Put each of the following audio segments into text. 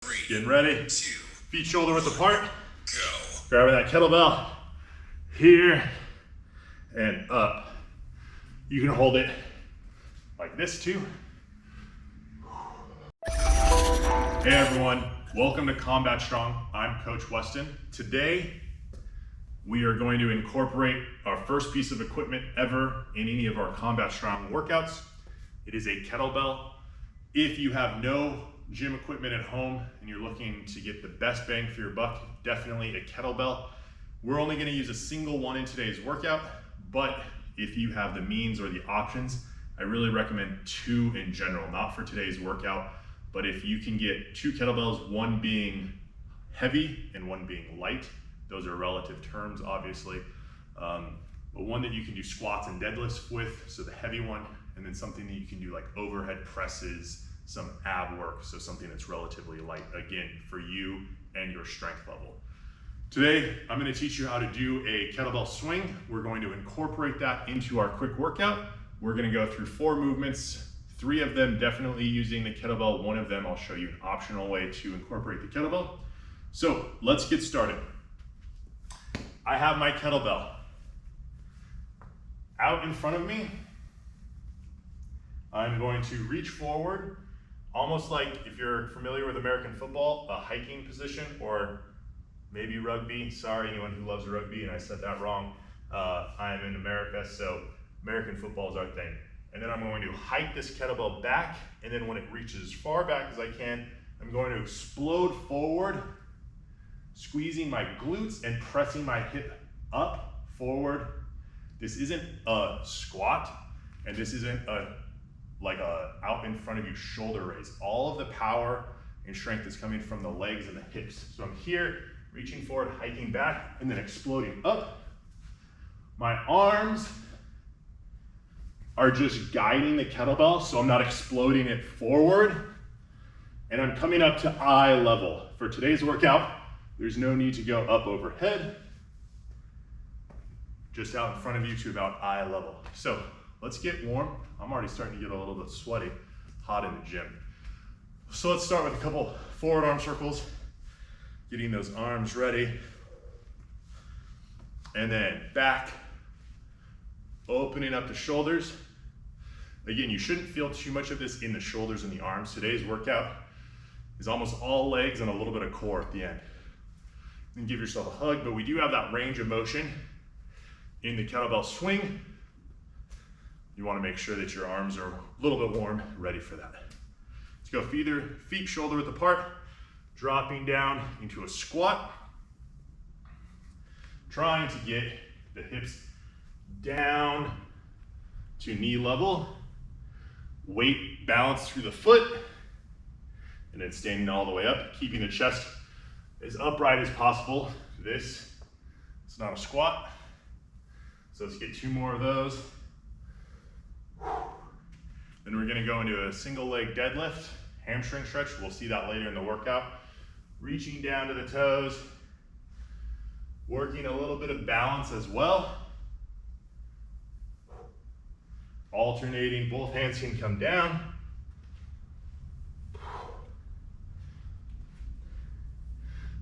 Getting ready. Feet shoulder width apart. Grabbing that kettlebell. Here and up. You can hold it like this too. Hey everyone, welcome to Combat Strong. I'm Coach Weston. Today, we are going to incorporate our first piece of equipment ever in any of our Combat Strong workouts. It is a kettlebell. If you have no gym equipment at home and you're looking to get the best bang for your buck, definitely a kettlebell. We're only gonna use a single one in today's workout, but if you have the means or the options, I really recommend two in general, not for today's workout, but if you can get two kettlebells, one being heavy and one being light, those are relative terms, obviously, but one that you can do squats and deadlifts with, so the heavy one, and then something that you can do like overhead presses, some ab work, so something that's relatively light, again, for you and your strength level. Today, I'm gonna teach you how to do a kettlebell swing. We're going to incorporate that into our quick workout. We're gonna go through 4 movements, 3 of them definitely using the kettlebell. 1 of them, I'll show you an optional way to incorporate the kettlebell. So let's get started. I have my kettlebell out in front of me. I'm going to reach forward, almost like if you're familiar with American football, a hiking position, or maybe rugby. Sorry, anyone who loves rugby, and I said that wrong. I am in America, so American football is our thing. And then I'm going to hike this kettlebell back, and then when it reaches as far back as I can, I'm going to explode forward, squeezing my glutes and pressing my hip up, forward. This isn't a squat, and this isn't like a out in front of you shoulder raise. All of the power and strength is coming from the legs and the hips. So I'm here, reaching forward, hiking back, and then exploding up. My arms are just guiding the kettlebell, so I'm not exploding it forward. And I'm coming up to eye level. For today's workout, there's no need to go up overhead, just out in front of you to about eye level. So let's get warm. I'm already starting to get a little bit sweaty, hot in the gym. So let's start with a couple forward arm circles, getting those arms ready. And then back, opening up the shoulders. Again, you shouldn't feel too much of this in the shoulders and the arms. Today's workout is almost all legs and a little bit of core at the end. And give yourself a hug, but we do have that range of motion in the kettlebell swing. You want to make sure that your arms are a little bit warm, ready for that. Let's go feet shoulder width apart, dropping down into a squat. Trying to get the hips down to knee level. Weight balanced through the foot, and then standing all the way up, keeping the chest as upright as possible. This is not a squat. So let's get 2 more of those. Then we're gonna go into a single leg deadlift, hamstring stretch. We'll see that later in the workout. Reaching down to the toes, working a little bit of balance as well. Alternating, both hands can come down.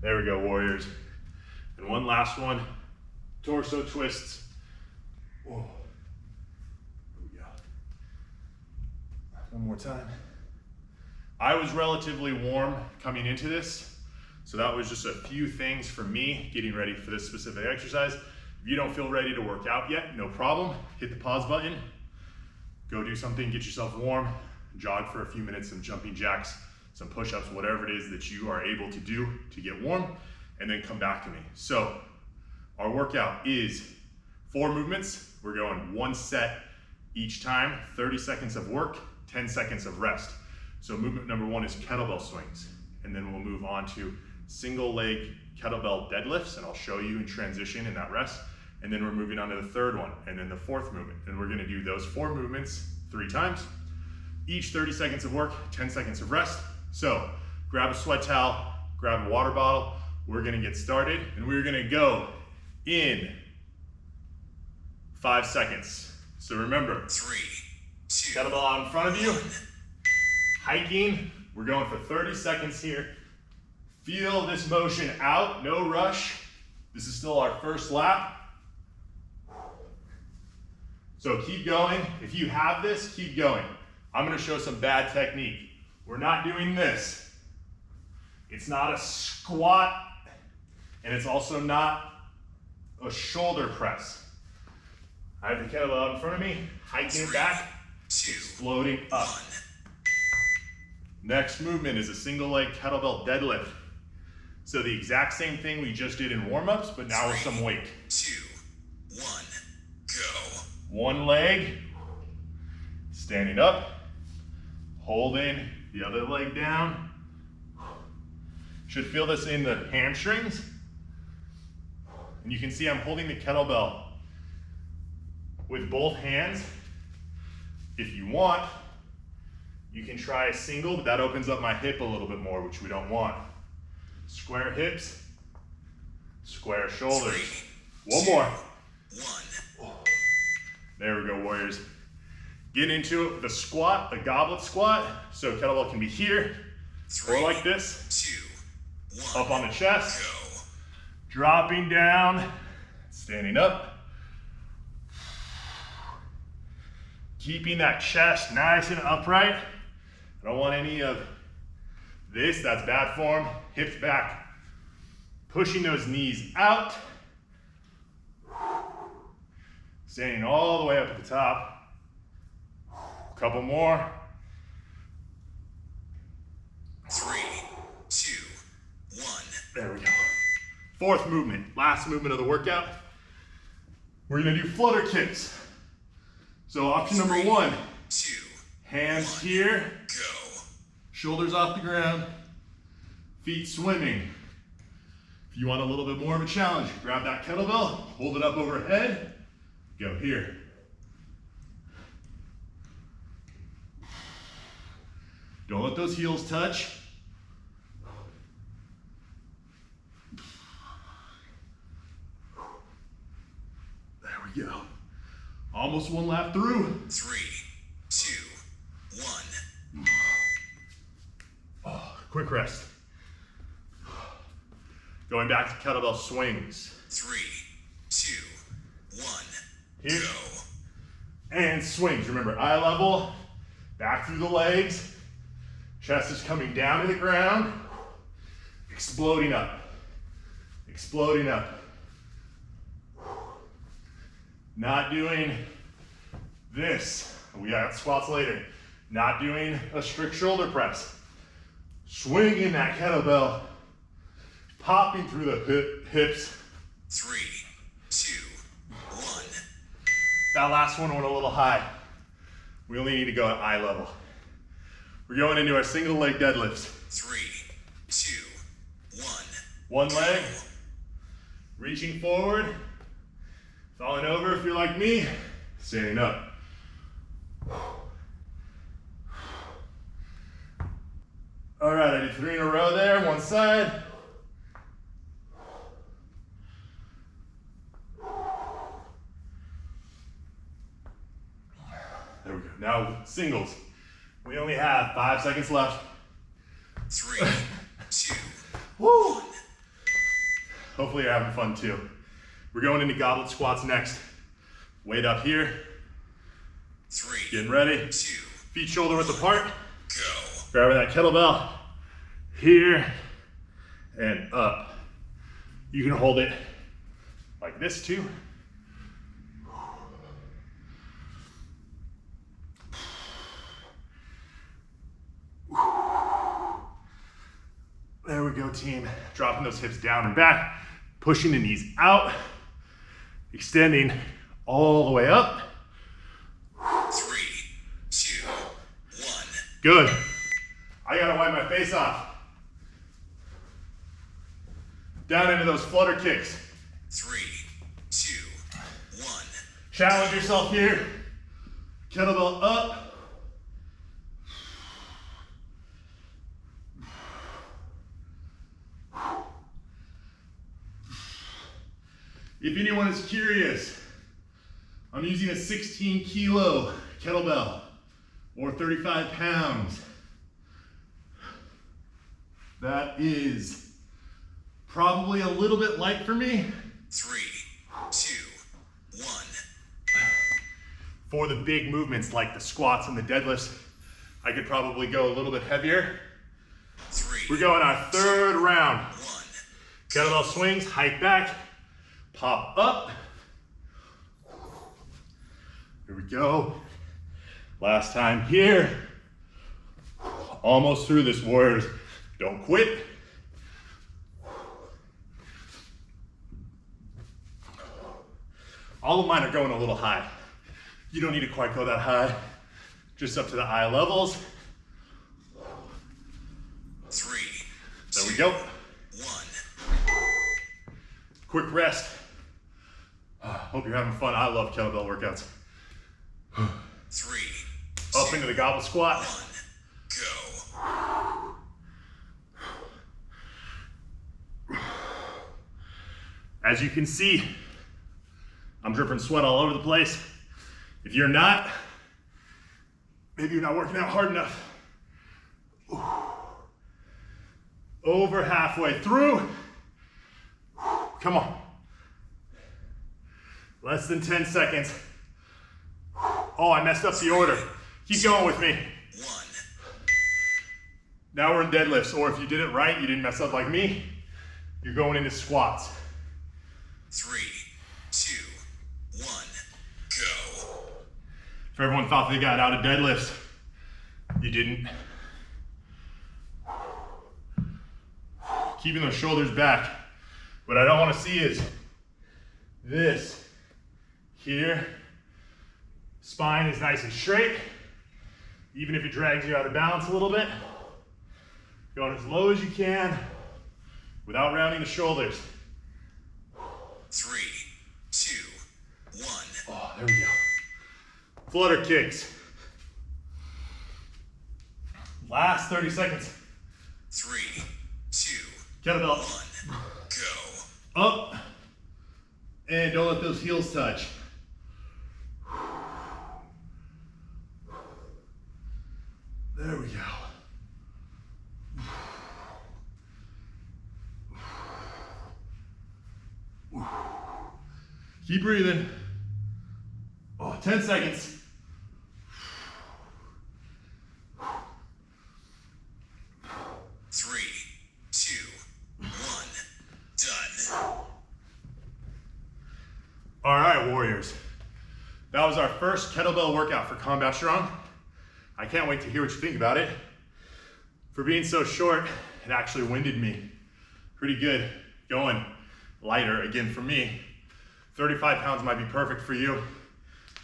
There we go, warriors. And one last one, torso twists. Whoa. Here we go. One more time. I was relatively warm coming into this, so that was just a few things for me getting ready for this specific exercise. If you don't feel ready to work out yet, no problem. Hit the pause button. Go do something, get yourself warm, jog for a few minutes, some jumping jacks, some push-ups, whatever it is that you are able to do to get warm, and then come back to me. So our workout is 4 movements. We're going 1 set each time, 30 seconds of work, 10 seconds of rest. So movement number 1 is kettlebell swings, and then we'll move on to single leg kettlebell deadlifts, and I'll show you in transition in that rest. And then we're moving on to the 3rd one, and then the 4th movement. And we're gonna do those 4 movements 3 times. Each 30 seconds of work, 10 seconds of rest. So grab a sweat towel, grab a water bottle. We're gonna get started, and we're gonna go in 5 seconds. So remember, 3, 2, kettlebell out in front of you, hiking. We're going for 30 seconds here. Feel this motion out, no rush. This is still our first lap. So keep going. If you have this, keep going. I'm gonna show some bad technique. We're not doing this. It's not a squat, and it's also not a shoulder press. I have the kettlebell out in front of me, hiking it back, it's floating up. Next movement is a single leg kettlebell deadlift. So the exact same thing we just did in warm-ups, but now with some weight. 2, 1, go. One leg, standing up, holding the other leg down. Should feel this in the hamstrings. And you can see I'm holding the kettlebell with both hands. If you want, you can try a single, but that opens up my hip a little bit more, which we don't want. Square hips, square shoulders. 3, One more. 1. There we go, warriors. Get into the squat, the goblet squat. So kettlebell can be here, 3, or like this. 2, 1. Up on the chest, Go. dropping down, standing up. Keeping that chest nice and upright. I don't want any of this, that's bad form. Hips back. Pushing those knees out. Standing all the way up at the top. Couple more. 3, 2, 1. There we go. Fourth movement, last movement of the workout. We're gonna do flutter kicks. So option number 1, 2, hands 1. here, Go. shoulders off the ground, feet swimming. If you want a little bit more of a challenge, grab that kettlebell, hold it up overhead, go here. Don't let those heels touch. There we go. Almost one lap through. 3, 2, 1. Oh, quick rest. Going back to kettlebell swings. 3, 2, 1. Here. Go. And swings. Remember, eye level, back through the legs. Chest is coming down to the ground. Exploding up. Exploding up. Not doing this. We got squats later. Not doing a strict shoulder press. Swinging that kettlebell. Popping through the hips. 3, 2, 1. That last one went a little high. We only need to go at eye level. We're going into our single leg deadlifts. 3, 2, 1. One leg, reaching forward, falling over if you're like me, standing up. All right, I did 3 in a row there, one side. There we go. Now singles. We only have 5 seconds left. 3, 2, Woo! Hopefully you're having fun too. We're going into goblet squats next. Weight up here. 3, Getting ready. 2, Feet shoulder width apart. go. Grabbing that kettlebell. Here and up. You can hold it like this too. There we go, team. Dropping those hips down and back, pushing the knees out, extending all the way up. 3, 2, 1. Good. I gotta wipe my face off. Down into those flutter kicks. 3, 2, 1. Challenge yourself here. Kettlebell up. If anyone is curious, I'm using a 16 kilo kettlebell or 35 pounds. That is probably a little bit light for me. 3, 2, 1. For the big movements like the squats and the deadlifts, I could probably go a little bit heavier. 3. We're going our third round. 1. Kettlebell swings, hike back, pop up. Here we go. Last time here. Almost through this, warriors. Don't quit. All of mine are going a little high. You don't need to quite go that high. Just up to the eye levels. 3. There we go. 1. Quick rest. Hope you're having fun. I love kettlebell workouts. 3. Up into the goblet squat. 1. Go. As you can see, I'm dripping sweat all over the place. If you're not, maybe you're not working out hard enough. Over halfway through. Come on. Less than 10 seconds. Oh, I messed up the order. Keep going with me. 1. Now we're in deadlifts, or if you did it right, you didn't mess up like me, you're going into squats. 3, 2, 1. Go. If everyone thought they got out of deadlifts, you didn't. Keeping those shoulders back. What I don't want to see is this here. Spine is nice and straight, even if it drags you out of balance a little bit. Going as low as you can without rounding the shoulders. 3, 2, 1. Oh, there we go. Flutter kicks. Last 30 seconds. 3, 2, Kettlebell. 1. Go. Up. And don't let those heels touch. There we go. Keep breathing. Oh, 10 seconds. Three, two, 1. Done. All right, warriors. That was our first kettlebell workout for Combat Strong. I can't wait to hear what you think about it. For being so short, it actually winded me pretty good. Going lighter again for me. 35 pounds might be perfect for you,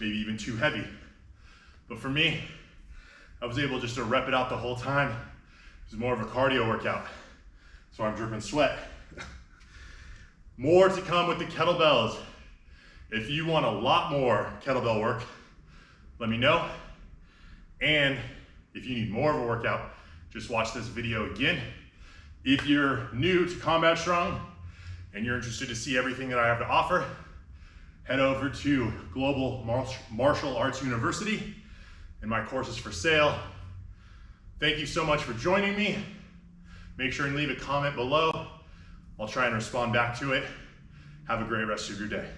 maybe even too heavy. But for me, I was able just to rep it out the whole time. It was more of a cardio workout. So I'm dripping sweat. More to come with the kettlebells. If you want a lot more kettlebell work, let me know. And if you need more of a workout, just watch this video again. If you're new to Combat Strong and you're interested to see everything that I have to offer, head over to Global Martial Arts University and my course is for sale. Thank you so much for joining me. Make sure and leave a comment below. I'll try and respond back to it. Have a great rest of your day.